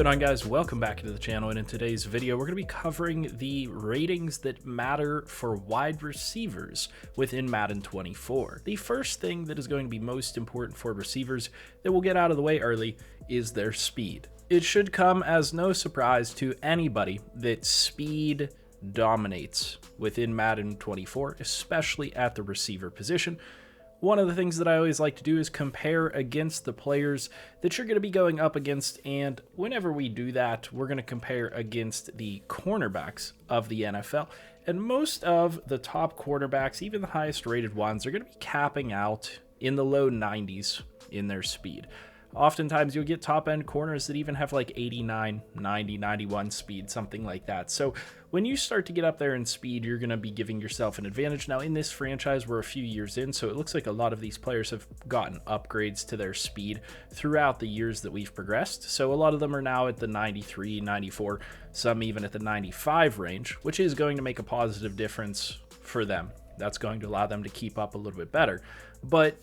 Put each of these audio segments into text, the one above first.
going on, guys? Welcome back to the channel, and in today's video we're going to be covering the ratings that matter for wide receivers within Madden 24. The first thing that is going to be most important for receivers that we'll get out of the way early is their speed. It should come as no surprise to anybody that speed dominates within Madden 24, especially at the receiver position. One of the things that I always like to do is compare against the players that you're going to be going up against, and whenever we do that, we're going to compare against the cornerbacks of the NFL. And most of the top cornerbacks, even the highest rated ones, are going to be capping out in the low 90s in their speed. Oftentimes you'll get top end corners that even have like 89, 90, 91 speed, something like that. So when you start to get up there in speed, you're going to be giving yourself an advantage. Now in this franchise, we're a few years in, so it looks like a lot of these players have gotten upgrades to their speed throughout the years that we've progressed. So a lot of them are now at the 93, 94, some even at the 95 range, which is going to make a positive difference for them. That's going to allow them to keep up a little bit better. But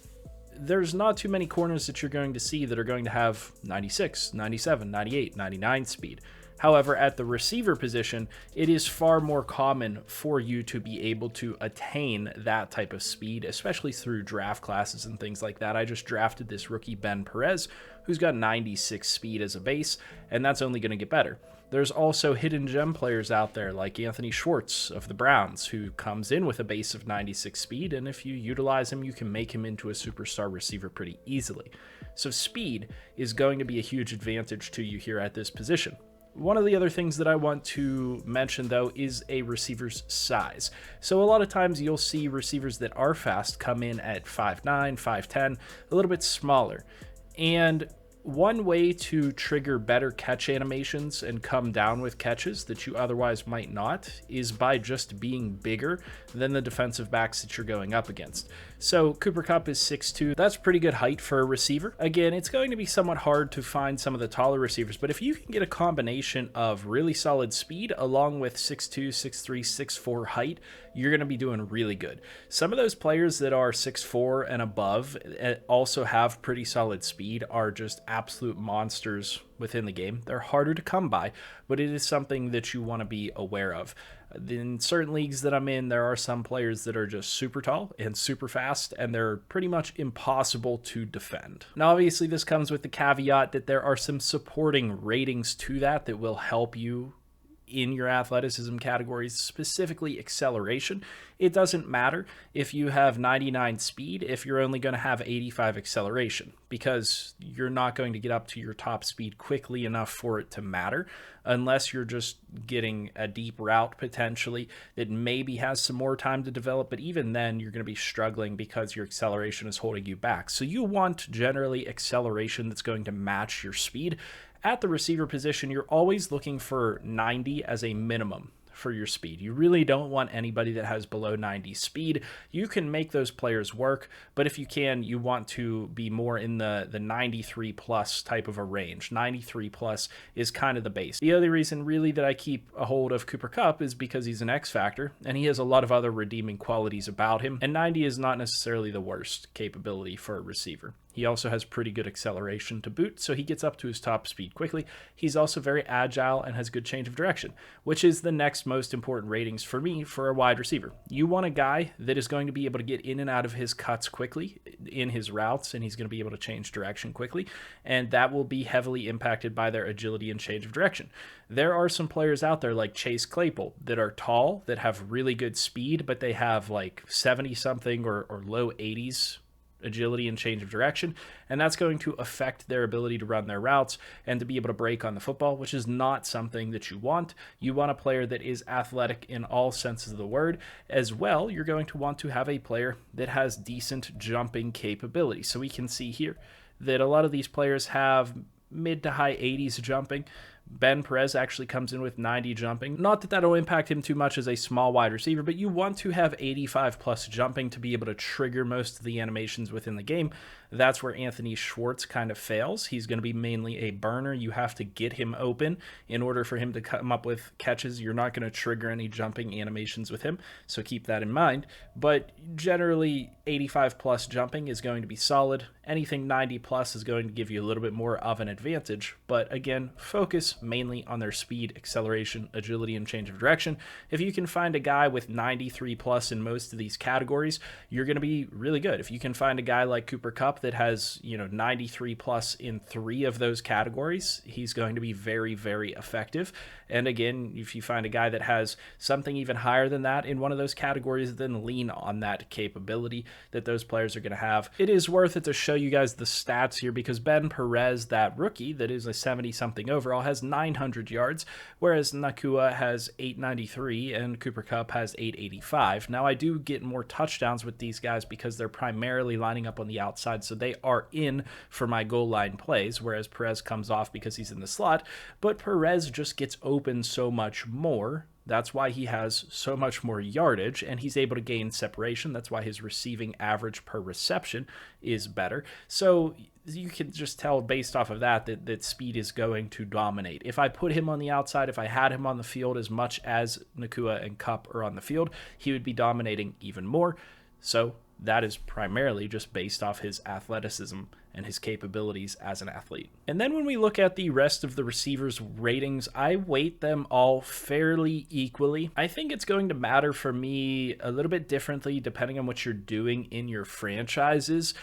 there's not too many corners that you're going to see that are going to have 96, 97, 98, 99 speed. However, at the receiver position, it is far more common for you to be able to attain that type of speed, especially through draft classes and things like that. I just drafted this rookie Ben Perez, who's got 96 speed as a base, and that's only going to get better. There's also hidden gem players out there like Anthony Schwartz of the Browns, who comes in with a base of 96 speed, and if you utilize him, you can make him into a superstar receiver pretty easily. So speed is going to be a huge advantage to you here at this position. One of the other things that I want to mention, though, is a receiver's size. So a lot of times you'll see receivers that are fast come in at 5'9", 5'10", a little bit smaller. And one way to trigger better catch animations and come down with catches that you otherwise might not is by just being bigger than the defensive backs that you're going up against. So Cooper Kupp is 6'2". That's pretty good height for a receiver. Again, it's going to be somewhat hard to find some of the taller receivers, but if you can get a combination of really solid speed along with 6'2", 6'3", 6'4" height, you're going to be doing really good. Some of those players that are 6'4" and above also have pretty solid speed are just absolute monsters within the game. They're harder to come by, but it is something that you want to be aware of. In certain leagues that I'm in, there are some players that are just super tall and super fast, and they're pretty much impossible to defend. Now, obviously, this comes with the caveat that there are some supporting ratings to that will help you in your athleticism categories, specifically acceleration. It doesn't matter if you have 99 speed if you're only going to have 85 acceleration, because you're not going to get up to your top speed quickly enough for it to matter unless you're just getting a deep route potentially that maybe has some more time to develop, but even then you're going to be struggling because your acceleration is holding you back. So you want generally acceleration that's going to match your speed. At the receiver position, you're always looking for 90 as a minimum for your speed. You really don't want anybody that has below 90 speed. You can make those players work, but if you can, you want to be more in the 93 plus type of a range. 93 plus is kind of the base. The other reason really that I keep a hold of Cooper Kupp is because he's an X factor and he has a lot of other redeeming qualities about him, and 90 is not necessarily the worst capability for a receiver. He also has pretty good acceleration to boot, so he gets up to his top speed quickly. He's also very agile and has good change of direction, which is the next most important ratings for me for a wide receiver. You want a guy that is going to be able to get in and out of his cuts quickly in his routes, and he's going to be able to change direction quickly, and that will be heavily impacted by their agility and change of direction. There are some players out there like Chase Claypool that are tall, that have really good speed, but they have like 70-something or low 80s agility and change of direction, and that's going to affect their ability to run their routes and to be able to break on the football, which is not something that you want. You want a player that is athletic in all senses of the word. As well, you're going to want to have a player that has decent jumping capability. So we can see here that a lot of these players have mid to high 80s jumping. Ben Perez actually comes in with 90 jumping. Not that that'll impact him too much as a small wide receiver, but you want to have 85 plus jumping to be able to trigger most of the animations within the game. That's where Anthony Schwartz kind of fails. He's going to be mainly a burner. You have to get him open in order for him to come up with catches. You're not going to trigger any jumping animations with him, so keep that in mind. But generally, 85 plus jumping is going to be solid. Anything 90 plus is going to give you a little bit more of an advantage. But again, focus mainly on their speed, acceleration, agility, and change of direction. If you can find a guy with 93 plus in most of these categories, you're going to be really good. If you can find a guy like Cooper Kupp that has, 93 plus in 3 of those categories, he's going to be very, very effective. And again, if you find a guy that has something even higher than that in one of those categories, then lean on that capability that those players are going to have. It is worth it to show you guys the stats here because Ben Perez, that rookie that is a 70-something overall, has 900 yards, whereas Nakua has 893 and Cooper Kupp has 885. Now, I do get more touchdowns with these guys because they're primarily lining up on the outside, so they are in for my goal line plays, whereas Perez comes off because he's in the slot, but Perez just gets open so much more. That's why he has so much more yardage, and he's able to gain separation. That's why his receiving average per reception is better. So you can just tell based off of that speed is going to dominate. If I put him on the outside, if I had him on the field as much as Nakua and Kupp are on the field, he would be dominating even more. So that is primarily just based off his athleticism and his capabilities as an athlete. And then when we look at the rest of the receivers' ratings, I weight them all fairly equally. I think it's going to matter for me a little bit differently depending on what you're doing in your franchises.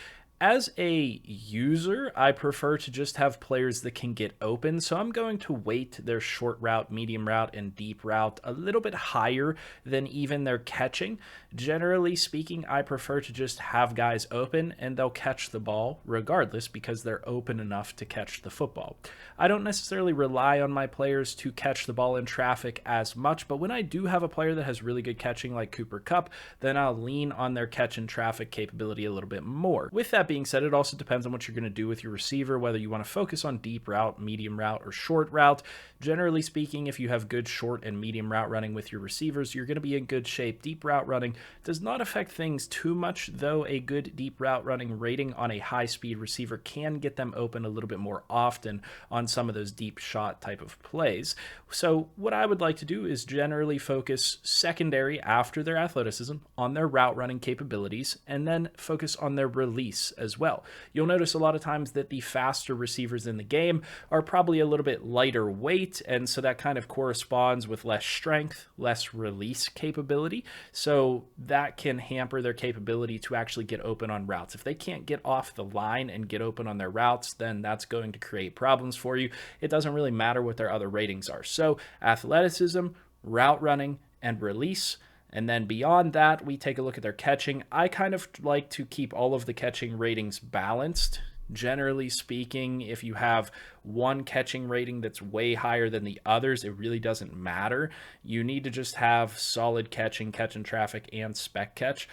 As a user, I prefer to just have players that can get open, so I'm going to weight their short route, medium route, and deep route a little bit higher than even their catching. Generally speaking, I prefer to just have guys open, and they'll catch the ball regardless because they're open enough to catch the football. I don't necessarily rely on my players to catch the ball in traffic as much, but when I do have a player that has really good catching like Cooper Kupp, then I'll lean on their catch and traffic capability a little bit more. With that being said, it also depends on what you're going to do with your receiver, whether you want to focus on deep route, medium route, or short route. Generally speaking, if you have good short and medium route running with your receivers, you're going to be in good shape. Deep route running does not affect things too much, though a good deep route running rating on a high-speed receiver can get them open a little bit more often on some of those deep shot type of plays. So what I would like to do is generally focus secondary after their athleticism on their route running capabilities and then focus on their release as well. You'll notice a lot of times that the faster receivers in the game are probably a little bit lighter weight, and so that kind of corresponds with less strength, less release capability. So that can hamper their capability to actually get open on routes. If they can't get off the line and get open on their routes, then that's going to create problems for you. It doesn't really matter what their other ratings are. So athleticism, route running, and release. And then beyond that, we take a look at their catching. I kind of like to keep all of the catching ratings balanced. Generally speaking, if you have one catching rating that's way higher than the others, it really doesn't matter. You need to just have solid catching, catch and traffic, and spec catch.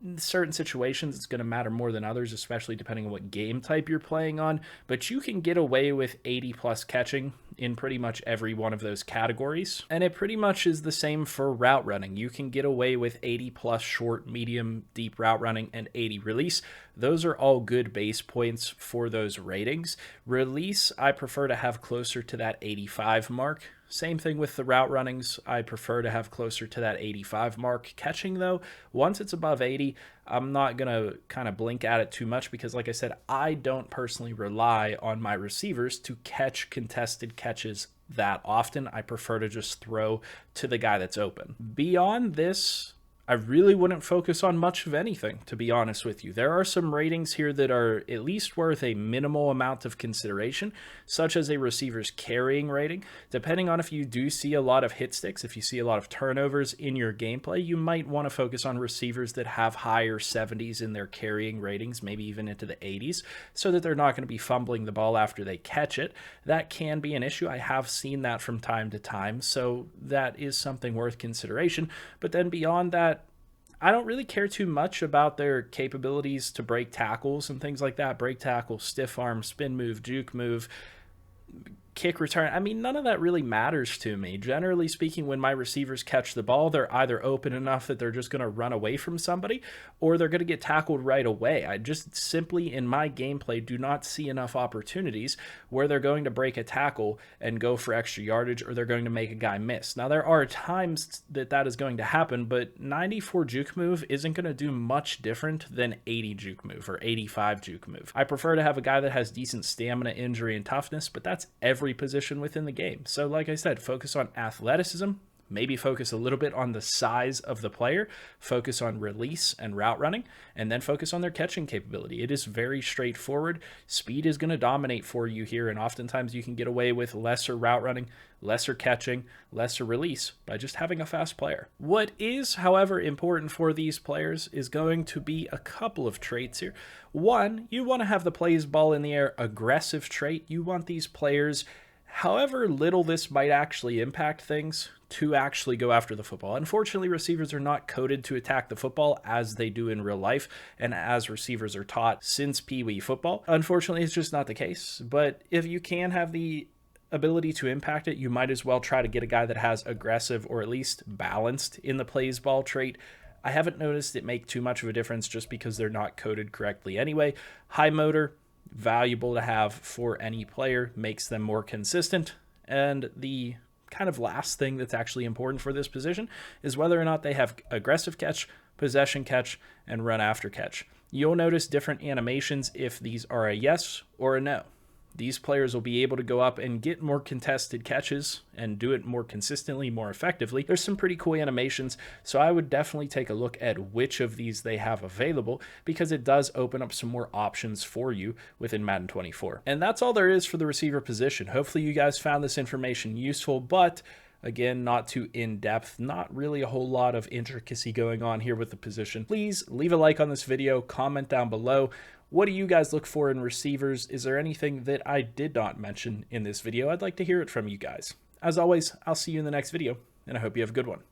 In certain situations, it's going to matter more than others, especially depending on what game type you're playing on. But you can get away with 80 plus catching in pretty much every one of those categories. And it pretty much is the same for route running. You can get away with 80 plus short, medium, deep route running and 80 release. Those are all good base points for those ratings. Release, I prefer to have closer to that 85 mark. Same thing with the route runnings. I prefer to have closer to that 85 mark. Catching, though, once it's above 80, I'm not going to kind of blink at it too much because, like I said, I don't personally rely on my receivers to catch contested catches that often. I prefer to just throw to the guy that's open. Beyond this, I really wouldn't focus on much of anything, to be honest with you. There are some ratings here that are at least worth a minimal amount of consideration, such as a receiver's carrying rating. Depending on if you do see a lot of hit sticks, if you see a lot of turnovers in your gameplay, you might want to focus on receivers that have higher 70s in their carrying ratings, maybe even into the 80s, so that they're not going to be fumbling the ball after they catch it. That can be an issue. I have seen that from time to time, so that is something worth consideration. But then beyond that, I don't really care too much about their capabilities to break tackles and things like that. Break tackle, stiff arm, spin move, juke move. kick return. I mean, none of that really matters to me. Generally speaking, when my receivers catch the ball, they're either open enough that they're just going to run away from somebody, or they're going to get tackled right away. I just simply, in my gameplay, do not see enough opportunities where they're going to break a tackle and go for extra yardage, or they're going to make a guy miss. Now, there are times that that is going to happen, but 94 juke move isn't going to do much different than 80 juke move or 85 juke move. I prefer to have a guy that has decent stamina, injury, and toughness, but that's every position within the game. So like I said, focus on athleticism, maybe focus a little bit on the size of the player, focus on release and route running, and then focus on their catching capability. It is very straightforward. Speed is going to dominate for you here, and oftentimes you can get away with lesser route running, lesser catching, lesser release by just having a fast player. What is, however, important for these players is going to be a couple of traits here. One, you want to have the plays ball in the air aggressive trait. You want these players, however little this might actually impact things, to actually go after the football. Unfortunately, receivers are not coded to attack the football as they do in real life and as receivers are taught since Pee Wee football. Unfortunately, it's just not the case. But if you can have the ability to impact it, you might as well try to get a guy that has aggressive or at least balanced in the plays ball trait. I haven't noticed it make too much of a difference just because they're not coded correctly anyway. High motor, valuable to have for any player, makes them more consistent. And the kind of last thing that's actually important for this position is whether or not they have aggressive catch, possession catch, and run after catch. You'll notice different animations if these are a yes or a no. These players will be able to go up and get more contested catches and do it more consistently, more effectively. There's some pretty cool animations, so I would definitely take a look at which of these they have available because it does open up some more options for you within Madden 24. And that's all there is for the receiver position. Hopefully you guys found this information useful, but again, not too in-depth, not really a whole lot of intricacy going on here with the position. Please leave a like on this video, comment down below. What do you guys look for in receivers? Is there anything that I did not mention in this video? I'd like to hear it from you guys. As always, I'll see you in the next video, and I hope you have a good one.